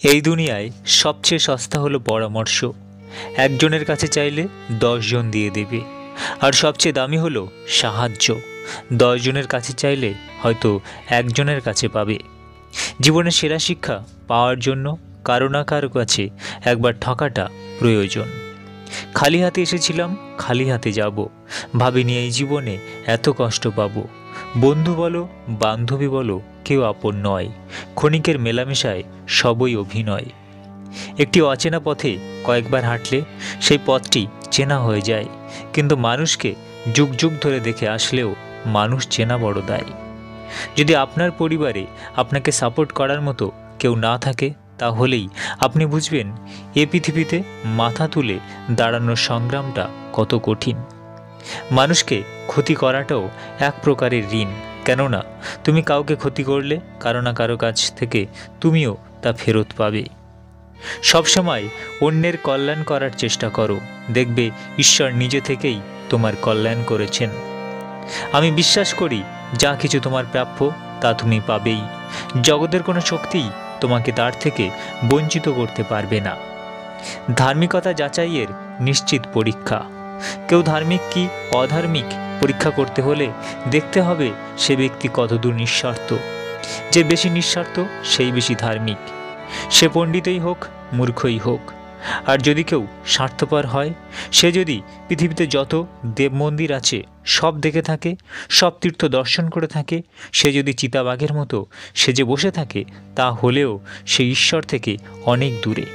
এই দুনিয়ায় সবচেয়ে সস্তা হলো পরামর্শ। একজনের কাছে চাইলে 10 জন দিয়ে দেবে। আর সবচেয়ে দামি হলো সাহায্য। 10 জনের কাছে চাইলে হয়তো একজনের কাছে পাবে। জীবনের সেরা শিক্ষা পাওয়ার জন্য কারো না কারো কাছে একবার ঠকাটা প্রয়োজন। খালি হাতে এসেছিলাম, খালি হাতে যাব, ভাবিনি এই জীবনে এত কষ্ট পাবো। বন্ধু বলো, বান্ধবী বলো, কেউ আপন নয়। ক্ষণিকের মেলামেশায় সবই অভিনয়। একটি অচেনা পথে কয়েকবার হাঁটলে সেই পথটি চেনা হয়ে যায়, কিন্তু মানুষকে যুগ যুগ ধরে দেখে আসলেও মানুষ চেনা বড় দায়। যদি আপনার পরিবারে আপনাকে সাপোর্ট করার মতো কেউ না থাকে, তাহলেই আপনি বুঝবেন এ পৃথিবীতে মাথা তুলে দাঁড়ানোর সংগ্রামটা কত কঠিন। মানুষকে ক্ষতি করাটাও এক প্রকারের ঋণ, কেননা তুমি কাউকে ক্ষতি করলে কারো না কারো কাছ থেকে তুমিও তা ফেরত পাবে। সবসময় অন্যের কল্যাণ করার চেষ্টা করো, দেখবে ঈশ্বর নিজে থেকেই তোমার কল্যাণ করেছেন। আমি বিশ্বাস করি যা কিছু তোমার প্রাপ্য তা তুমি পাবেই। জগতের কোনো শক্তিই তোমাকে তার থেকে বঞ্চিত করতে পারবে না। ধার্মিকতা যাচাইয়ের নিশ্চিত পরীক্ষা। কেউ ধার্মিক কি অধার্মিক পরীক্ষা করতে হলে দেখতে হবে সে ব্যক্তি কতদূর নিঃস্বার্থ। যে বেশি নিঃস্বার্থ সেই বেশি ধার্মিক, সে পণ্ডিতই হোক মূর্খই হোক। আর যদি কেউ স্বার্থপর হয়, সে যদি পৃথিবীতে যত দেব মন্দির আছে সব দেখে থাকে, সব তীর্থ দর্শন করে থাকে, সে যদি চিতাবাঘের মতো সেজে বসে থাকে, তা হলেও সে ঈশ্বর থেকে অনেক দূরে।